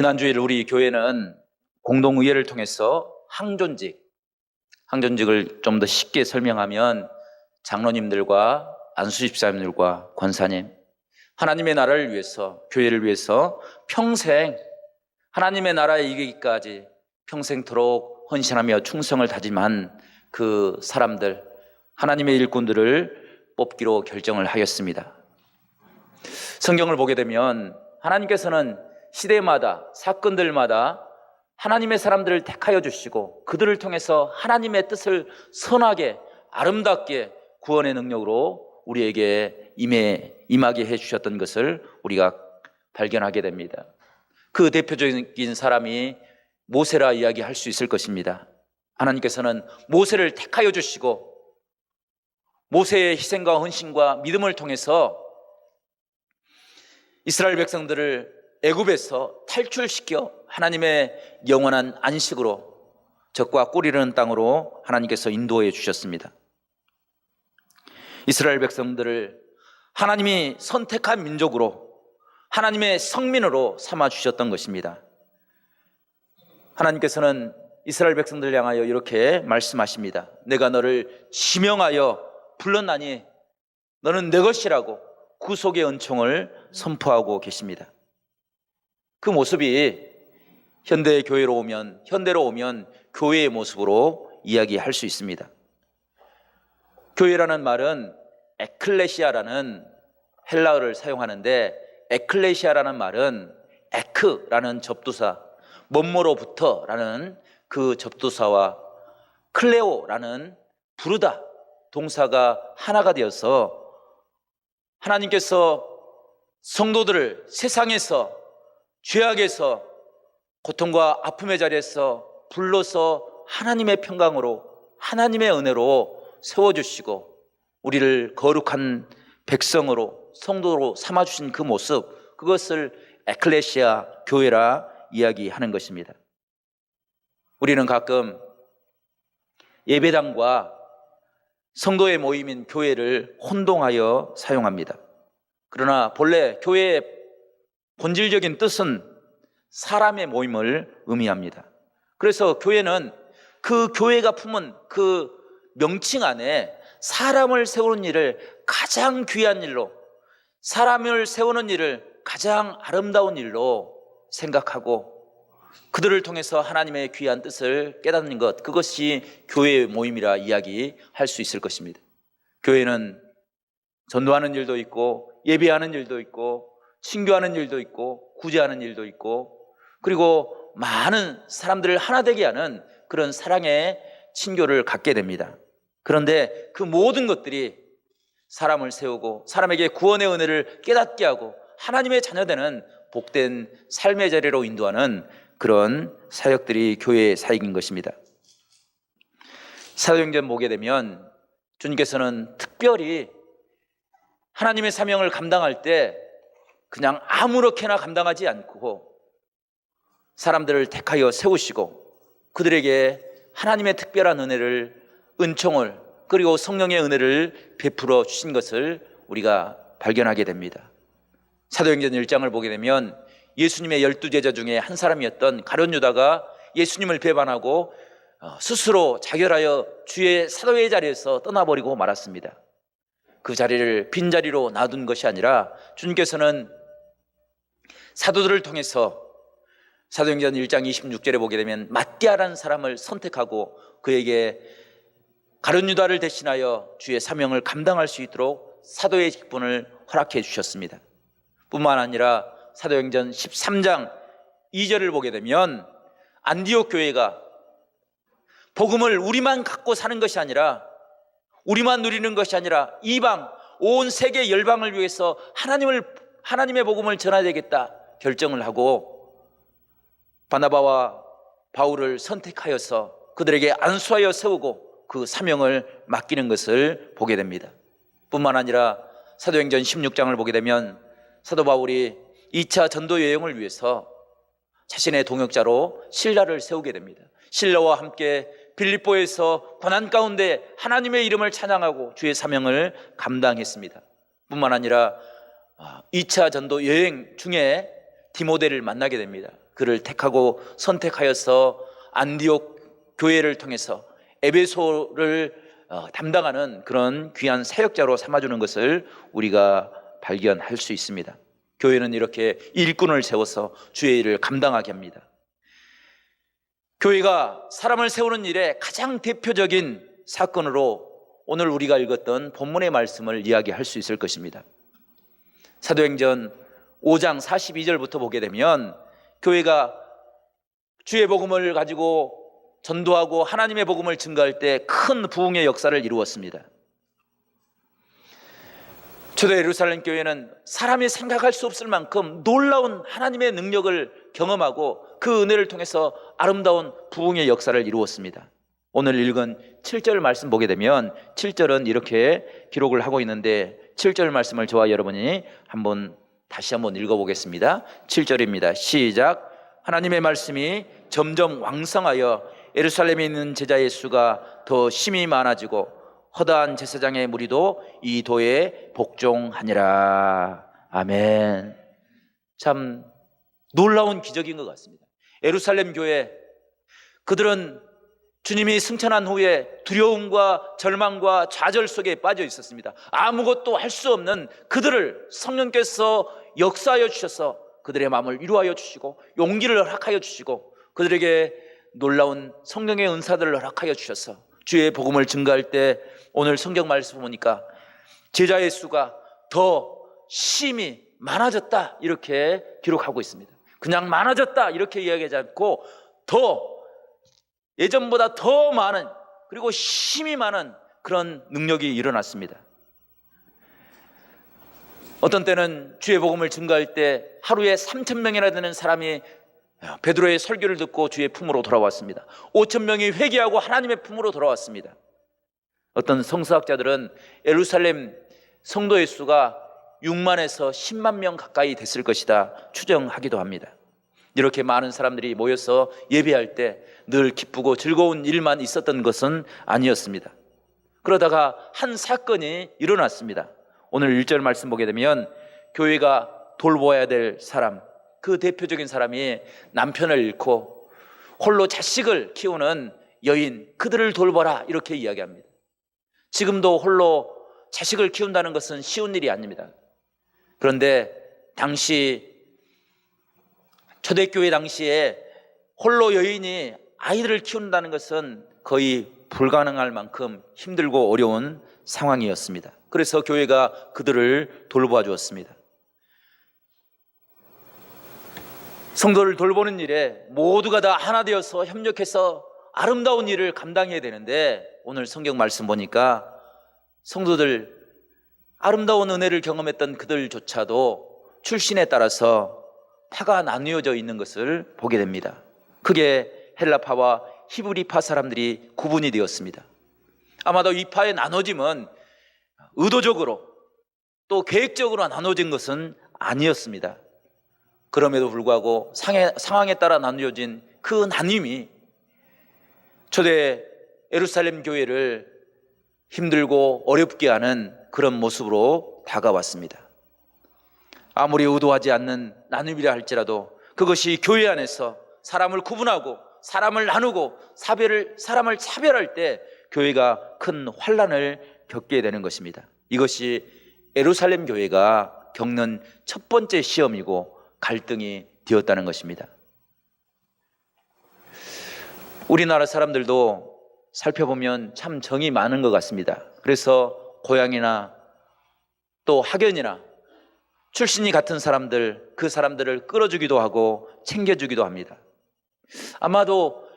지난주일 우리 교회는 공동의회를 통해서 항존직을 좀 더 쉽게 설명하면 장로님들과 안수집사님들과 권사님, 하나님의 나라를 위해서, 교회를 위해서 평생 하나님의 나라에 이르기까지 평생토록 헌신하며 충성을 다짐한 그 사람들, 하나님의 일꾼들을 뽑기로 결정을 하였습니다. 성경을 보게 되면 하나님께서는 시대마다, 사건들마다 하나님의 사람들을 택하여 주시고 그들을 통해서 하나님의 뜻을 선하게, 아름답게 구원의 능력으로 우리에게 임하게 해주셨던 것을 우리가 발견하게 됩니다. 그 대표적인 사람이 모세라 이야기할 수 있을 것입니다. 하나님께서는 모세를 택하여 주시고 모세의 희생과 헌신과 믿음을 통해서 이스라엘 백성들을 애굽에서 탈출시켜 하나님의 영원한 안식으로 적과 꿀이르는 땅으로 하나님께서 인도해 주셨습니다. 이스라엘 백성들을 하나님이 선택한 민족으로 하나님의 성민으로 삼아 주셨던 것입니다. 하나님께서는 이스라엘 백성들을 향하여 이렇게 말씀하십니다. 내가 너를 지명하여 불렀나니 너는 내 것이라고 구속의 은총을 선포하고 계십니다. 그 모습이 현대로 오면 교회의 모습으로 이야기할 수 있습니다. 교회라는 말은 에클레시아라는 헬라어를 사용하는데, 에클레시아라는 말은 에크라는 접두사, 뭐뭐로부터라는 그 접두사와 클레오라는 부르다 동사가 하나가 되어서 하나님께서 성도들을 세상에서, 죄악에서, 고통과 아픔의 자리에서 불러서 하나님의 평강으로, 하나님의 은혜로 세워주시고 우리를 거룩한 백성으로, 성도로 삼아주신 그 모습, 그것을 에클레시아, 교회라 이야기하는 것입니다. 우리는 가끔 예배당과 성도의 모임인 교회를 혼동하여 사용합니다. 그러나 본래 교회의 본질적인 뜻은 사람의 모임을 의미합니다. 그래서 교회는 그 교회가 품은 그 명칭 안에 사람을 세우는 일을 가장 귀한 일로, 사람을 세우는 일을 가장 아름다운 일로 생각하고 그들을 통해서 하나님의 귀한 뜻을 깨닫는 것, 그것이 교회의 모임이라 이야기할 수 있을 것입니다. 교회는 전도하는 일도 있고, 예배하는 일도 있고, 친교하는 일도 있고, 구제하는 일도 있고, 그리고 많은 사람들을 하나 되게 하는 그런 사랑의 친교를 갖게 됩니다. 그런데 그 모든 것들이 사람을 세우고 사람에게 구원의 은혜를 깨닫게 하고 하나님의 자녀되는 복된 삶의 자리로 인도하는 그런 사역들이 교회의 사역인 것입니다. 사도행전 보게 되면 주님께서는 특별히 하나님의 사명을 감당할 때 그냥 아무렇게나 감당하지 않고 사람들을 택하여 세우시고 그들에게 하나님의 특별한 은혜를, 은총을, 그리고 성령의 은혜를 베풀어 주신 것을 우리가 발견하게 됩니다. 사도행전 1장을 보게 되면 예수님의 12제자 중에 한 사람이었던 가룟 유다가 예수님을 배반하고 스스로 자결하여 주의 사도의 자리에서 떠나버리고 말았습니다. 그 자리를 빈자리로 놔둔 것이 아니라 주님께서는 사도들을 통해서 사도행전 1장 26절에 보게 되면 마띠아라는 사람을 선택하고 그에게 가룟 유다를 대신하여 주의 사명을 감당할 수 있도록 사도의 직분을 허락해 주셨습니다. 뿐만 아니라 사도행전 13장 2절을 보게 되면 안디옥 교회가 복음을 우리만 갖고 사는 것이 아니라, 우리만 누리는 것이 아니라 이방, 온 세계 열방을 위해서 하나님의 복음을 전해야 되겠다 결정을 하고 바나바와 바울을 선택하여서 그들에게 안수하여 세우고 그 사명을 맡기는 것을 보게 됩니다. 뿐만 아니라 사도행전 16장을 보게 되면 사도 바울이 2차 전도 여행을 위해서 자신의 동역자로 실라를 세우게 됩니다. 실라와 함께 빌립보에서 고난 가운데 하나님의 이름을 찬양하고 주의 사명을 감당했습니다. 뿐만 아니라 2차 전도 여행 중에 디모데를 만나게 됩니다. 그를 택하고 선택하여서 안디옥 교회를 통해서 에베소를 담당하는 그런 귀한 사역자로 삼아주는 것을 우리가 발견할 수 있습니다. 교회는 이렇게 일꾼을 세워서 주의 일을 감당하게 합니다. 교회가 사람을 세우는 일에 가장 대표적인 사건으로 오늘 우리가 읽었던 본문의 말씀을 이야기할 수 있을 것입니다. 사도행전 5장 42절부터 보게 되면 교회가 주의 복음을 가지고 전도하고 하나님의 복음을 증거할 때 큰 부흥의 역사를 이루었습니다. 초대 예루살렘 교회는 사람이 생각할 수 없을 만큼 놀라운 하나님의 능력을 경험하고 그 은혜를 통해서 아름다운 부흥의 역사를 이루었습니다. 오늘 읽은 7절 말씀 보게 되면 7절은 이렇게 기록을 하고 있는데 7절 말씀을 저와 여러분이 다시 한번 읽어보겠습니다. 7절입니다. 시작. 하나님의 말씀이 점점 왕성하여 예루살렘에 있는 제자의 수가 더 심히 많아지고 허다한 제사장의 무리도 이 도에 복종하니라. 아멘. 참 놀라운 기적인 것 같습니다. 예루살렘 교회, 그들은 주님이 승천한 후에 두려움과 절망과 좌절 속에 빠져 있었습니다. 아무것도 할 수 없는 그들을 성령께서 역사하여 주셔서 그들의 마음을 위로하여 주시고 용기를 허락하여 주시고 그들에게 놀라운 성령의 은사들을 허락하여 주셔서 주의 복음을 증거할 때 오늘 성경 말씀 보니까 제자의 수가 더 심히 많아졌다 이렇게 기록하고 있습니다. 그냥 많아졌다 이렇게 이야기하지 않고 더 예전보다 더 많은 그리고 심히 많은 그런 능력이 일어났습니다. 어떤 때는 주의 복음을 증거할 때 하루에 3,000명이나 되는 사람이 베드로의 설교를 듣고 주의 품으로 돌아왔습니다. 5,000명이 회개하고 하나님의 품으로 돌아왔습니다. 어떤 성서학자들은 예루살렘 성도의 수가 6만에서 10만 명 가까이 됐을 것이다 추정하기도 합니다. 이렇게 많은 사람들이 모여서 예배할 때 늘 기쁘고 즐거운 일만 있었던 것은 아니었습니다. 그러다가 한 사건이 일어났습니다. 오늘 1절 말씀 보게 되면 교회가 돌보아야 될 사람, 그 대표적인 사람이 남편을 잃고 홀로 자식을 키우는 여인, 그들을 돌보라 이렇게 이야기합니다. 지금도 홀로 자식을 키운다는 것은 쉬운 일이 아닙니다. 그런데 당시 초대교회 당시에 홀로 여인이 아이들을 키운다는 것은 거의 불가능할 만큼 힘들고 어려운 상황이었습니다. 그래서 교회가 그들을 돌보아 주었습니다. 성도를 돌보는 일에 모두가 다 하나 되어서 협력해서 아름다운 일을 감당해야 되는데 오늘 성경 말씀 보니까 성도들 아름다운 은혜를 경험했던 그들조차도 출신에 따라서 파가 나뉘어져 있는 것을 보게 됩니다. 그게 헬라파와 히브리파 사람들이 구분이 되었습니다. 아마도 이 파의 나눠짐은 의도적으로 또 계획적으로 나눠진 것은 아니었습니다. 그럼에도 불구하고 상황에 따라 나뉘어진 그 나눔이 초대 예루살렘 교회를 힘들고 어렵게 하는 그런 모습으로 다가왔습니다. 아무리 의도하지 않는 나눔이라 할지라도 그것이 교회 안에서 사람을 구분하고 사람을 나누고 사람을 차별할 때 교회가 큰 환난을 겪게 되는 것입니다. 이것이 예루살렘 교회가 겪는 첫 번째 시험이고 갈등이 되었다는 것입니다. 우리나라 사람들도 살펴보면 참 정이 많은 것 같습니다. 그래서 고향이나 또 학연이나 출신이 같은 사람들, 그 사람들을 끌어주기도 하고 챙겨주기도 합니다. 아마도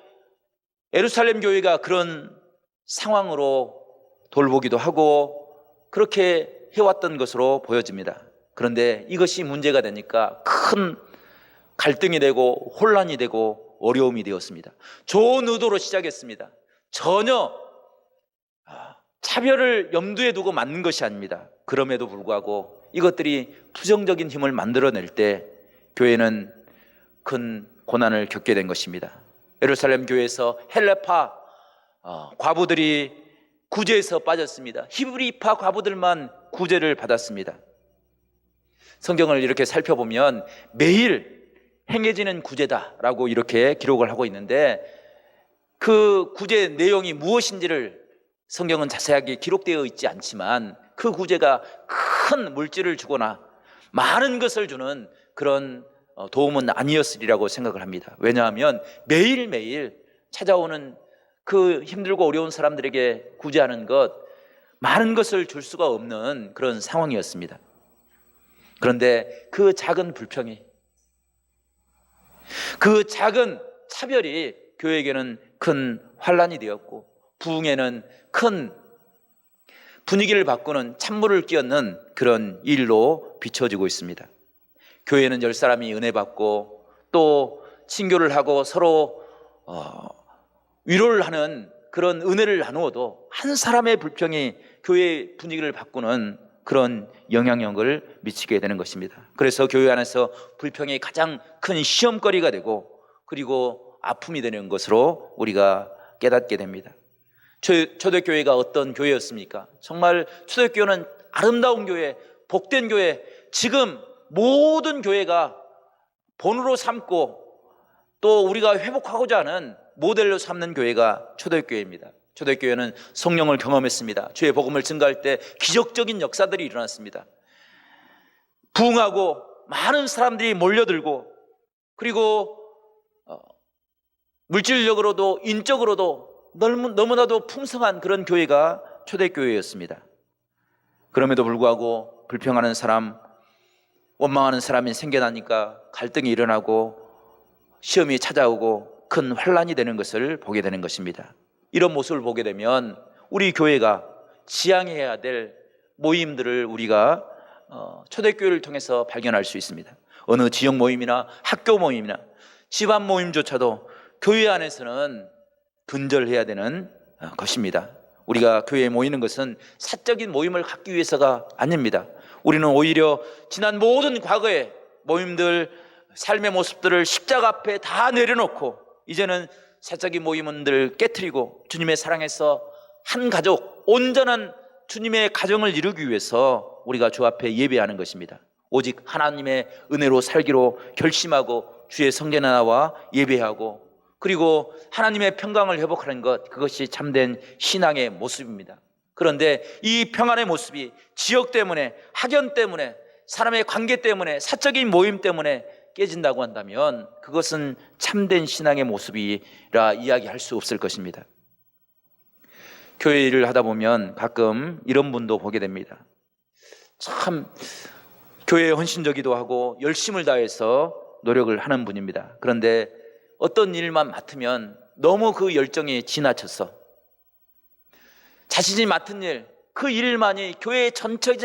예루살렘 교회가 그런 상황으로 돌보기도 하고 그렇게 해왔던 것으로 보여집니다. 그런데 이것이 문제가 되니까 큰 갈등이 되고 혼란이 되고 어려움이 되었습니다. 좋은 의도로 시작했습니다. 전혀 차별을 염두에 두고 만든 것이 아닙니다. 그럼에도 불구하고 이것들이 부정적인 힘을 만들어낼 때 교회는 큰 고난을 겪게 된 것입니다. 예루살렘 교회에서 헬라파 과부들이 구제에서 빠졌습니다. 히브리파 과부들만 구제를 받았습니다. 성경을 이렇게 살펴보면 매일 행해지는 구제다라고 이렇게 기록을 하고 있는데, 그 구제 내용이 무엇인지를 성경은 자세하게 기록되어 있지 않지만 그 구제가 큰 물질을 주거나 많은 것을 주는 그런 도움은 아니었으리라고 생각을 합니다. 왜냐하면 매일매일 찾아오는 그 힘들고 어려운 사람들에게 구제하는 것, 많은 것을 줄 수가 없는 그런 상황이었습니다. 그런데 그 작은 불평이, 그 작은 차별이 교회에게는 큰 환란이 되었고, 부흥에는 큰 분위기를 바꾸는 찬물을 끼얹는 그런 일로 비춰지고 있습니다. 교회는 10사람이 은혜 받고 또 친교를 하고 서로 위로를 하는 그런 은혜를 나누어도 한 사람의 불평이 교회의 분위기를 바꾸는 그런 영향력을 미치게 되는 것입니다. 그래서 교회 안에서 불평이 가장 큰 시험거리가 되고, 그리고 아픔이 되는 것으로 우리가 깨닫게 됩니다. 초대교회가 어떤 교회였습니까? 정말 초대교회는 아름다운 교회, 복된 교회, 지금 모든 교회가 본으로 삼고 또 우리가 회복하고자 하는 모델로 삼는 교회가 초대교회입니다. 초대교회는 성령을 경험했습니다. 주의 복음을 증거할 때 기적적인 역사들이 일어났습니다. 부흥하고 많은 사람들이 몰려들고, 그리고 물질적으로도 인적으로도 너무나도 풍성한 그런 교회가 초대교회였습니다. 그럼에도 불구하고 불평하는 사람, 원망하는 사람이 생겨나니까 갈등이 일어나고 시험이 찾아오고 큰 환란이 되는 것을 보게 되는 것입니다. 이런 모습을 보게 되면 우리 교회가 지향해야 될 모임들을 우리가 초대교회를 통해서 발견할 수 있습니다. 어느 지역 모임이나 학교 모임이나 집안 모임조차도 교회 안에서는 근절해야 되는 것입니다. 우리가 교회에 모이는 것은 사적인 모임을 갖기 위해서가 아닙니다. 우리는 오히려 지난 모든 과거의 모임들, 삶의 모습들을 십자가 앞에 다 내려놓고 이제는 사적인 모임들 깨트리고 주님의 사랑에서 한 가족, 온전한 주님의 가정을 이루기 위해서 우리가 주 앞에 예배하는 것입니다. 오직 하나님의 은혜로 살기로 결심하고 주의 성전에 나와 예배하고, 그리고 하나님의 평강을 회복하는 것, 그것이 참된 신앙의 모습입니다. 그런데 이 평안의 모습이 지역 때문에, 학연 때문에, 사람의 관계 때문에, 사적인 모임 때문에 깨진다고 한다면 그것은 참된 신앙의 모습이라 이야기할 수 없을 것입니다. 교회 일을 하다 보면 가끔 이런 분도 보게 됩니다. 참 교회에 헌신적이기도 하고 열심을 다해서 노력을 하는 분입니다. 그런데 어떤 일만 맡으면 너무 그 열정이 지나쳐서 자신이 맡은 일, 그 일만이 교회 전체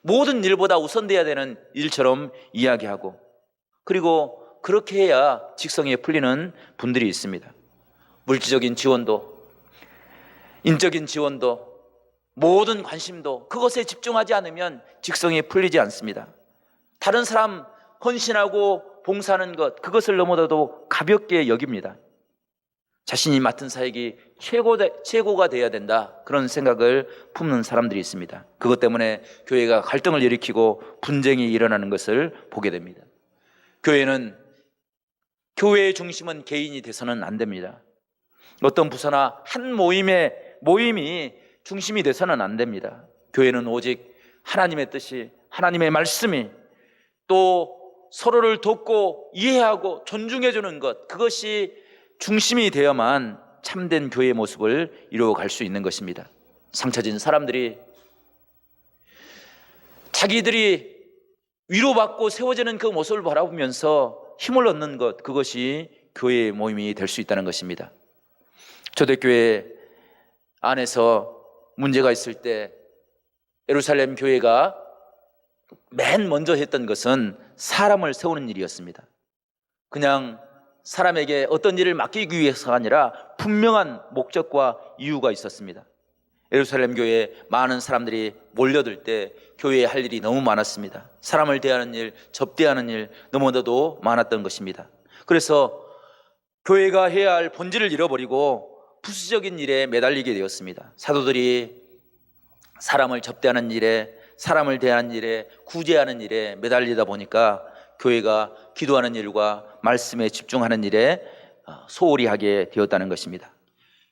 모든 일보다 우선돼야 되는 일처럼 이야기하고, 그리고 그렇게 해야 직성에 풀리는 분들이 있습니다. 물질적인 지원도, 인적인 지원도, 모든 관심도 그것에 집중하지 않으면 직성에 풀리지 않습니다. 다른 사람 헌신하고 봉사하는 것, 그것을 너무나도 가볍게 여깁니다. 자신이 맡은 사역이 최고가 되어야 된다, 그런 생각을 품는 사람들이 있습니다. 그것 때문에 교회가 갈등을 일으키고 분쟁이 일어나는 것을 보게 됩니다. 교회의 중심은 개인이 돼서는 안 됩니다. 어떤 부서나 한 모임이 중심이 돼서는 안 됩니다. 교회는 오직 하나님의 뜻이, 하나님의 말씀이, 또 서로를 돕고 이해하고 존중해주는 것, 그것이 중심이 되어야만 참된 교회의 모습을 이루어갈 수 있는 것입니다. 상처진 사람들이 자기들이 위로받고 세워지는 그 모습을 바라보면서 힘을 얻는 것, 그것이 교회의 모임이 될 수 있다는 것입니다. 초대교회 안에서 문제가 있을 때 예루살렘 교회가 맨 먼저 했던 것은 사람을 세우는 일이었습니다. 그냥 사람에게 어떤 일을 맡기기 위해서가 아니라 분명한 목적과 이유가 있었습니다. 예루살렘 교회에 많은 사람들이 몰려들 때 교회에 할 일이 너무 많았습니다. 사람을 대하는 일, 접대하는 일 너무나도 많았던 것입니다. 그래서 교회가 해야 할 본질을 잃어버리고 부수적인 일에 매달리게 되었습니다. 사도들이 사람을 접대하는 일에, 사람을 대하는 일에, 구제하는 일에 매달리다 보니까 교회가 기도하는 일과 말씀에 집중하는 일에 소홀히 하게 되었다는 것입니다.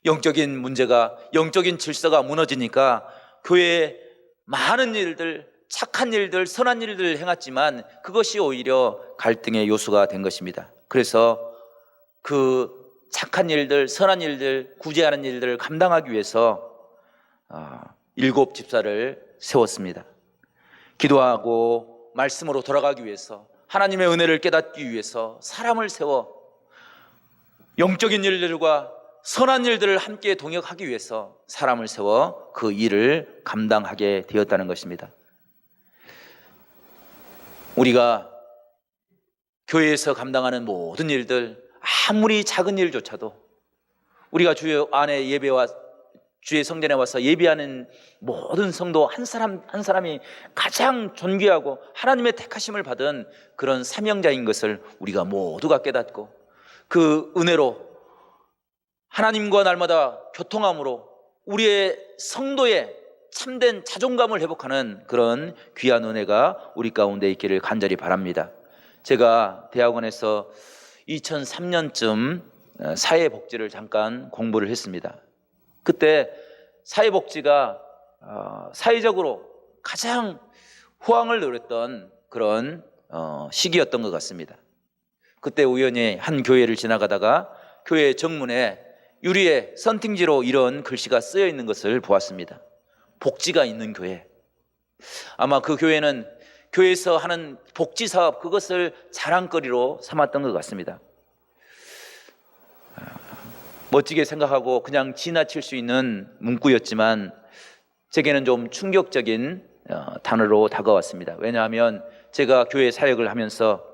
영적인 문제가, 영적인 질서가 무너지니까 교회에 많은 일들, 착한 일들, 선한 일들을 행했지만 그것이 오히려 갈등의 요소가 된 것입니다. 그래서 그 착한 일들, 선한 일들, 구제하는 일들을 감당하기 위해서 7 집사를 세웠습니다. 기도하고 말씀으로 돌아가기 위해서, 하나님의 은혜를 깨닫기 위해서 사람을 세워 영적인 일들과 선한 일들을 함께 동역하기 위해서 사람을 세워 그 일을 감당하게 되었다는 것입니다. 우리가 교회에서 감당하는 모든 일들, 아무리 작은 일조차도 우리가 주의 안에 예배와 주의 성전에 와서 예배하는 모든 성도 한 사람 한 사람이 가장 존귀하고 하나님의 택하심을 받은 그런 사명자인 것을 우리가 모두가 깨닫고, 그 은혜로 하나님과 날마다 교통함으로 우리의 성도의 참된 자존감을 회복하는 그런 귀한 은혜가 우리 가운데 있기를 간절히 바랍니다. 제가 대학원에서 2003년쯤 사회복지를 잠깐 공부를 했습니다. 그때 사회복지가 사회적으로 가장 호황을 누렸던 그런 시기였던 것 같습니다. 그때 우연히 한 교회를 지나가다가 교회 정문에 유리에 선팅지로 이런 글씨가 쓰여 있는 것을 보았습니다. 복지가 있는 교회. 아마 그 교회는 교회에서 하는 복지 사업, 그것을 자랑거리로 삼았던 것 같습니다. 멋지게 생각하고 그냥 지나칠 수 있는 문구였지만 제게는 좀 충격적인 단어로 다가왔습니다. 왜냐하면 제가 교회 사역을 하면서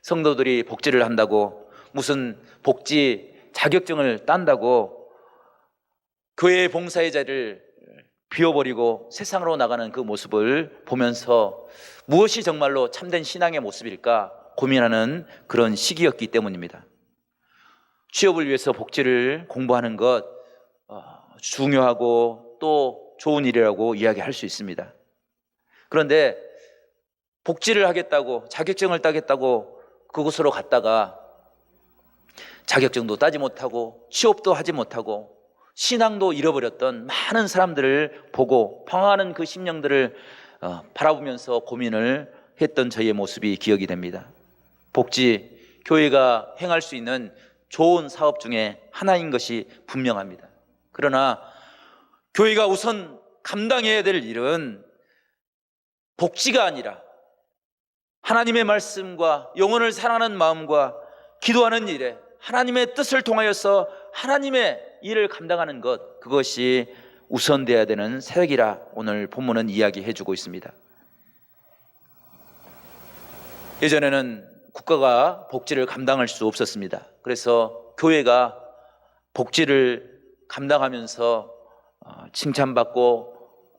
성도들이 복지를 한다고, 무슨 복지 자격증을 딴다고 교회 봉사의 자리를 비워버리고 세상으로 나가는 그 모습을 보면서 무엇이 정말로 참된 신앙의 모습일까 고민하는 그런 시기였기 때문입니다. 취업을 위해서 복지를 공부하는 것 중요하고 또 좋은 일이라고 이야기할 수 있습니다. 그런데 복지를 하겠다고, 자격증을 따겠다고 그곳으로 갔다가 자격증도 따지 못하고 취업도 하지 못하고 신앙도 잃어버렸던 많은 사람들을 보고 방황하는 그 심령들을 바라보면서 고민을 했던 저의 모습이 기억이 됩니다. 복지, 교회가 행할 수 있는 좋은 사업 중에 하나인 것이 분명합니다. 그러나 교회가 우선 감당해야 될 일은 복지가 아니라 하나님의 말씀과 영혼을 사랑하는 마음과 기도하는 일에 하나님의 뜻을 통하여서 하나님의 일을 감당하는 것, 그것이 우선돼야 되는 사역이라 오늘 본문은 이야기해 주고 있습니다. 예전에는 국가가 복지를 감당할 수 없었습니다. 그래서 교회가 복지를 감당하면서 칭찬받고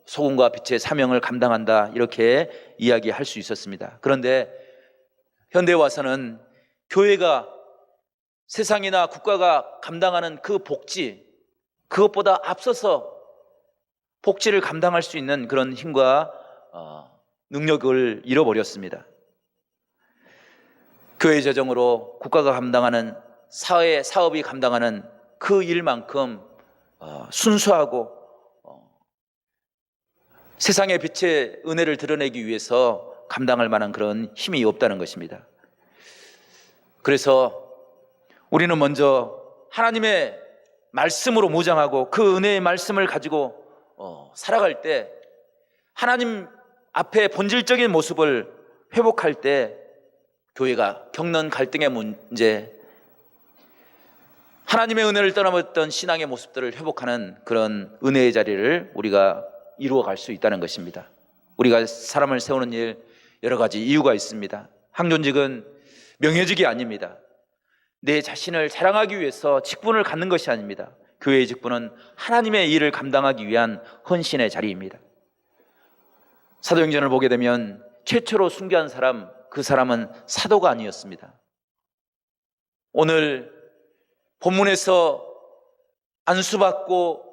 소금과 빛의 사명을 감당한다, 이렇게 이야기할 수 있었습니다. 그런데 현대에 와서는 교회가 세상이나 국가가 감당하는 그 복지, 그것보다 앞서서 복지를 감당할 수 있는 그런 힘과 능력을 잃어버렸습니다. 교회 재정으로 국가가 감당하는, 사회 사업이 감당하는 그 일만큼 순수하고 세상의 빛의 은혜를 드러내기 위해서 감당할 만한 그런 힘이 없다는 것입니다. 그래서 우리는 먼저 하나님의 말씀으로 무장하고 그 은혜의 말씀을 가지고 살아갈 때, 하나님 앞에 본질적인 모습을 회복할 때 교회가 겪는 갈등의 문제, 하나님의 은혜를 떠나버렸던 신앙의 모습들을 회복하는 그런 은혜의 자리를 우리가 이루어갈 수 있다는 것입니다. 우리가 사람을 세우는 일, 여러 가지 이유가 있습니다. 항존직은 명예직이 아닙니다. 내 자신을 자랑하기 위해서 직분을 갖는 것이 아닙니다. 교회의 직분은 하나님의 일을 감당하기 위한 헌신의 자리입니다. 사도행전을 보게 되면 최초로 순교한 사람, 그 사람은 사도가 아니었습니다. 오늘 본문에서 안수받고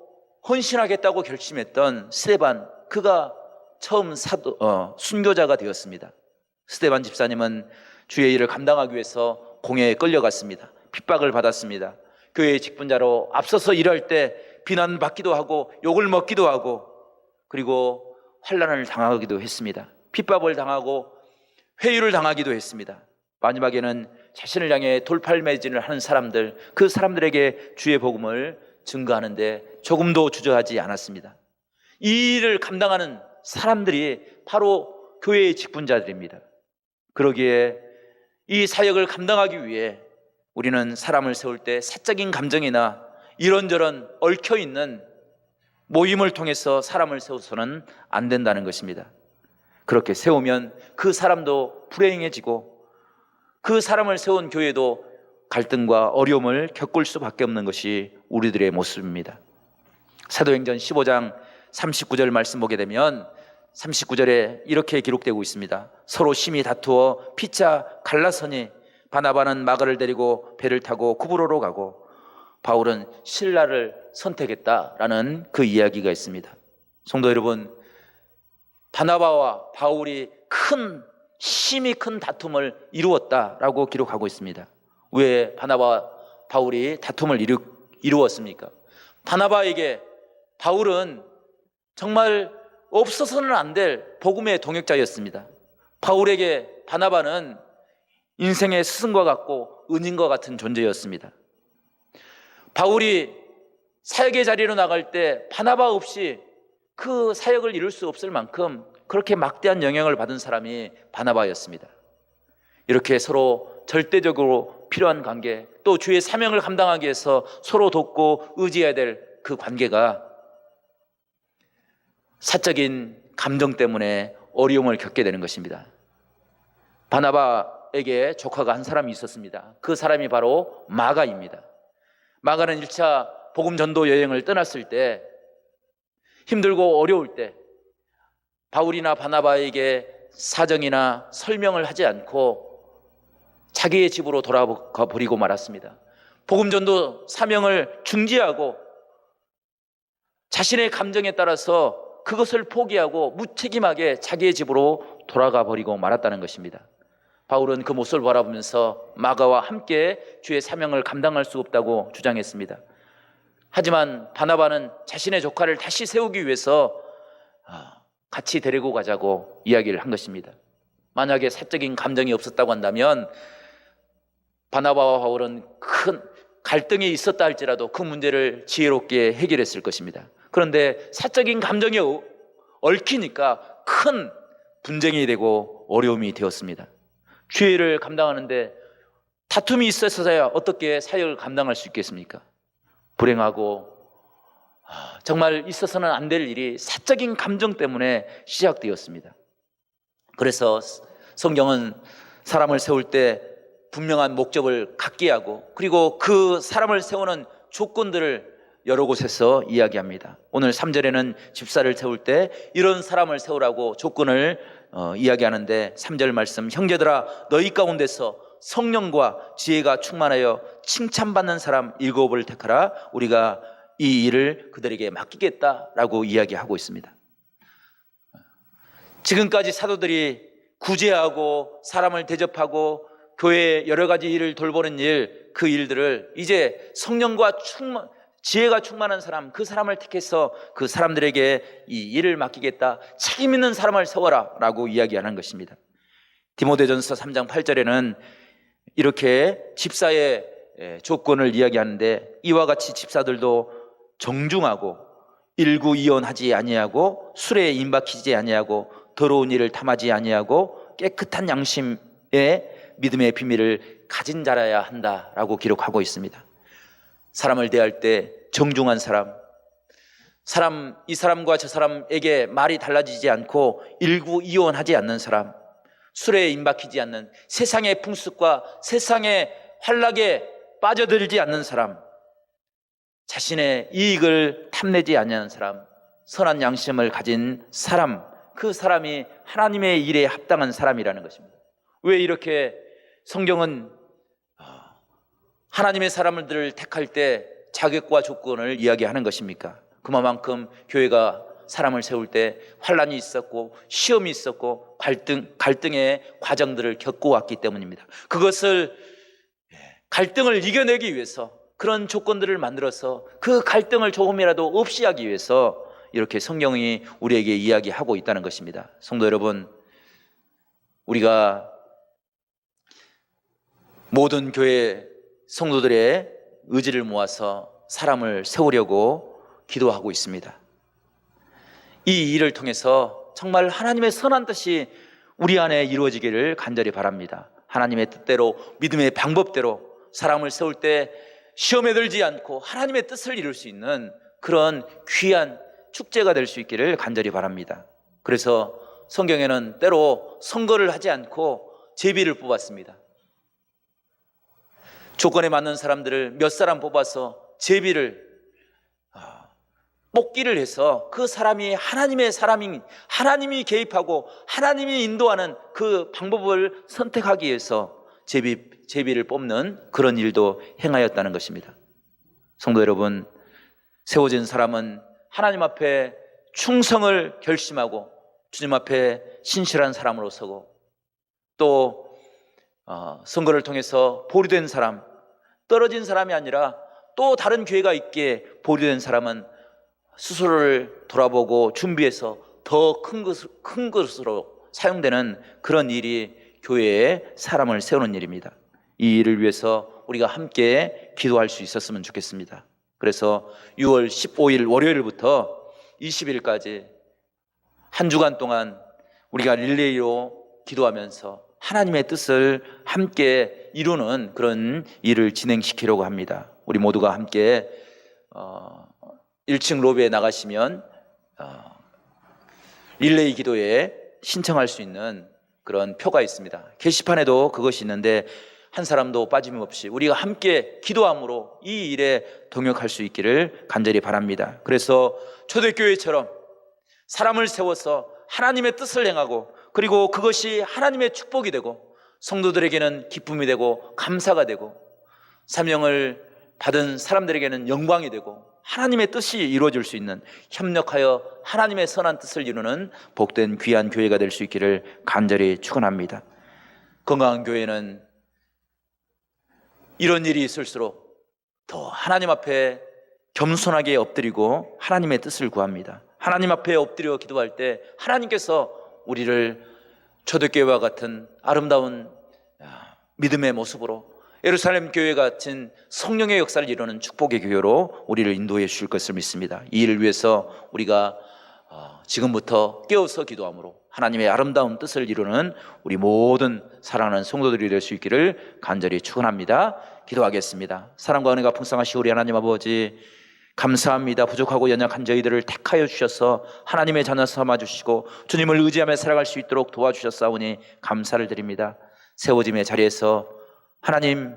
헌신하겠다고 결심했던 스데반, 그가 처음 순교자가 되었습니다. 스데반 집사님은 주의 일을 감당하기 위해서 공회에 끌려갔습니다. 핍박을 받았습니다. 교회의 직분자로 앞서서 일할 때 비난받기도 하고 욕을 먹기도 하고 그리고 환난을 당하기도 했습니다. 핍박을 당하고 회유를 당하기도 했습니다. 마지막에는 자신을 향해 돌팔매진을 하는 사람들, 그 사람들에게 주의 복음을 증거하는데 조금도 주저하지 않았습니다. 이 일을 감당하는 사람들이 바로 교회의 직분자들입니다. 그러기에 이 사역을 감당하기 위해 우리는 사람을 세울 때 사적인 감정이나 이런저런 얽혀있는 모임을 통해서 사람을 세워서는 안 된다는 것입니다. 그렇게 세우면 그 사람도 불행해지고 그 사람을 세운 교회도 갈등과 어려움을 겪을 수밖에 없는 것이 우리들의 모습입니다. 사도행전 15장 39절 말씀 보게 되면 39절에 이렇게 기록되고 있습니다. 서로 심히 다투어 피차 갈라서니 바나바는 마가를 데리고 배를 타고 구브로로 가고 바울은 실라를 선택했다라는 그 이야기가 있습니다. 성도 여러분, 바나바와 바울이 심히 큰 다툼을 이루었다라고 기록하고 있습니다. 왜 바나바와 바울이 다툼을 이루었습니까? 바나바에게 바울은 정말 없어서는 안 될 복음의 동역자였습니다. 바울에게 바나바는 인생의 스승과 같고 은인과 같은 존재였습니다. 바울이 사역의 자리로 나갈 때 바나바 없이 그 사역을 이룰 수 없을 만큼 그렇게 막대한 영향을 받은 사람이 바나바였습니다. 이렇게 서로 절대적으로 필요한 관계, 또 주의 사명을 감당하기 위해서 서로 돕고 의지해야 될 그 관계가 사적인 감정 때문에 어려움을 겪게 되는 것입니다. 바나바에게 조카가 한 사람이 있었습니다. 그 사람이 바로 마가입니다. 마가는 1차 복음 전도 여행을 떠났을 때 힘들고 어려울 때 바울이나 바나바에게 사정이나 설명을 하지 않고 자기의 집으로 돌아가 버리고 말았습니다. 복음 전도 사명을 중지하고 자신의 감정에 따라서 그것을 포기하고 무책임하게 자기의 집으로 돌아가 버리고 말았다는 것입니다. 바울은 그 모습을 바라보면서 마가와 함께 주의 사명을 감당할 수 없다고 주장했습니다. 하지만 바나바는 자신의 조카를 다시 세우기 위해서 같이 데리고 가자고 이야기를 한 것입니다. 만약에 사적인 감정이 없었다고 한다면 바나바와 바울은 큰 갈등이 있었다 할지라도 그 문제를 지혜롭게 해결했을 것입니다. 그런데 사적인 감정이 얽히니까 큰 분쟁이 되고 어려움이 되었습니다. 주의 일을 감당하는데 다툼이 있어서야 어떻게 사역을 감당할 수 있겠습니까? 불행하고 정말 있어서는 안 될 일이 사적인 감정 때문에 시작되었습니다. 그래서 성경은 사람을 세울 때 분명한 목적을 갖게 하고 그리고 그 사람을 세우는 조건들을 여러 곳에서 이야기합니다. 오늘 3절에는 집사를 세울 때 이런 사람을 세우라고 조건을 이야기하는데 3절 말씀, 형제들아 너희 가운데서 성령과 지혜가 충만하여 칭찬받는 사람 7을 택하라. 우리가 이 일을 그들에게 맡기겠다라고 이야기하고 있습니다. 지금까지 사도들이 구제하고 사람을 대접하고 교회의 여러 가지 일을 돌보는 일, 그 일들을 이제 성령과 지혜가 충만한 사람, 그 사람을 택해서 그 사람들에게 이 일을 맡기겠다, 책임 있는 사람을 세워라 라고 이야기하는 것입니다. 디모데전서 3장 8절에는 이렇게 집사의 조건을 이야기하는데 이와 같이 집사들도 정중하고 일구이연하지 아니하고 술에 임박히지 아니하고 더러운 일을 탐하지 아니하고 깨끗한 양심의 믿음의 비밀을 가진 자라야 한다라고 기록하고 있습니다. 사람을 대할 때 정중한 사람, 이 사람과 저 사람에게 말이 달라지지 않고 일구이연하지 않는 사람, 술에 임박히지 않는, 세상의 풍습과 세상의 환락에 빠져들지 않는 사람, 자신의 이익을 탐내지 않는 사람, 선한 양심을 가진 사람, 그 사람이 하나님의 일에 합당한 사람이라는 것입니다. 왜 이렇게 성경은 하나님의 사람들을 택할 때 자격과 조건을 이야기하는 것입니까? 그만큼 교회가 사람을 세울 때 환난이 있었고 시험이 있었고 갈등의 과정들을 겪고 왔기 때문입니다. 그것을 갈등을 이겨내기 위해서 그런 조건들을 만들어서 그 갈등을 조금이라도 없이 하기 위해서 이렇게 성경이 우리에게 이야기하고 있다는 것입니다. 성도 여러분, 우리가 모든 교회 성도들의 의지를 모아서 사람을 세우려고 기도하고 있습니다. 이 일을 통해서 정말 하나님의 선한 뜻이 우리 안에 이루어지기를 간절히 바랍니다. 하나님의 뜻대로, 믿음의 방법대로 사람을 세울 때 시험에 들지 않고 하나님의 뜻을 이룰 수 있는 그런 귀한 축제가 될 수 있기를 간절히 바랍니다. 그래서 성경에는 때로 선거를 하지 않고 제비를 뽑았습니다. 조건에 맞는 사람들을 몇 사람 뽑아서 제비를 뽑기를 해서 그 사람이 하나님의 사람인, 하나님이 개입하고 하나님이 인도하는 그 방법을 선택하기 위해서 제비를 뽑는 그런 일도 행하였다는 것입니다. 성도 여러분, 세워진 사람은 하나님 앞에 충성을 결심하고 주님 앞에 신실한 사람으로 서고, 또 선거를 통해서 보류된 사람, 떨어진 사람이 아니라 또 다른 기회가 있기에 보류된 사람은 스스로를 돌아보고 준비해서 더 큰 것으로 사용되는 그런 일이 교회에 사람을 세우는 일입니다. 이 일을 위해서 우리가 함께 기도할 수 있었으면 좋겠습니다. 그래서 6월 15일 월요일부터 20일까지 한 주간 동안 우리가 릴레이로 기도하면서 하나님의 뜻을 함께 이루는 그런 일을 진행시키려고 합니다. 우리 모두가 함께 1층 로비에 나가시면 릴레이 기도에 신청할 수 있는 그런 표가 있습니다. 게시판에도 그것이 있는데 한 사람도 빠짐없이 우리가 함께 기도함으로 이 일에 동역할 수 있기를 간절히 바랍니다. 그래서 초대교회처럼 사람을 세워서 하나님의 뜻을 행하고, 그리고 그것이 하나님의 축복이 되고 성도들에게는 기쁨이 되고 감사가 되고 사명을 받은 사람들에게는 영광이 되고 하나님의 뜻이 이루어질 수 있는, 협력하여 하나님의 선한 뜻을 이루는 복된 귀한 교회가 될 수 있기를 간절히 축원합니다. 건강한 교회는 이런 일이 있을수록 더 하나님 앞에 겸손하게 엎드리고 하나님의 뜻을 구합니다. 하나님 앞에 엎드려 기도할 때 하나님께서 우리를 초대교회와 같은 아름다운 믿음의 모습으로, 예루살렘 교회 같은 성령의 역사를 이루는 축복의 교회로 우리를 인도해 주실 것을 믿습니다. 이 일을 위해서 우리가 지금부터 깨어서 기도함으로 하나님의 아름다운 뜻을 이루는 우리 모든 사랑하는 성도들이 될 수 있기를 간절히 축원합니다. 기도하겠습니다. 사랑과 은혜가 풍성하신 우리 하나님 아버지, 감사합니다. 부족하고 연약한 저희들을 택하여 주셔서 하나님의 자녀 삼아 주시고 주님을 의지하며 살아갈 수 있도록 도와주셨사오니 감사를 드립니다. 세워짐의 자리에서 하나님,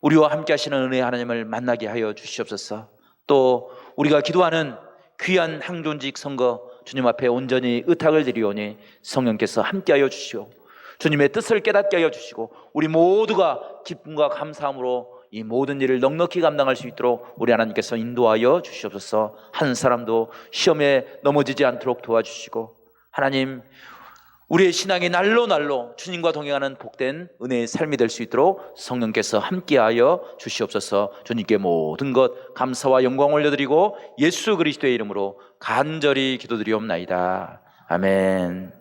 우리와 함께 하시는 은혜의 하나님을 만나게 하여 주시옵소서. 또 우리가 기도하는 귀한 항존직 선거 주님 앞에 온전히 의탁을 드리오니 성령께서 함께 하여 주시오, 주님의 뜻을 깨닫게 하여 주시고 우리 모두가 기쁨과 감사함으로 이 모든 일을 넉넉히 감당할 수 있도록 우리 하나님께서 인도하여 주시옵소서. 한 사람도 시험에 넘어지지 않도록 도와주시고, 하나님, 우리의 신앙이 날로 주님과 동행하는 복된 은혜의 삶이 될 수 있도록 성령께서 함께하여 주시옵소서. 주님께 모든 것 감사와 영광 올려드리고 예수 그리스도의 이름으로 간절히 기도드리옵나이다. 아멘.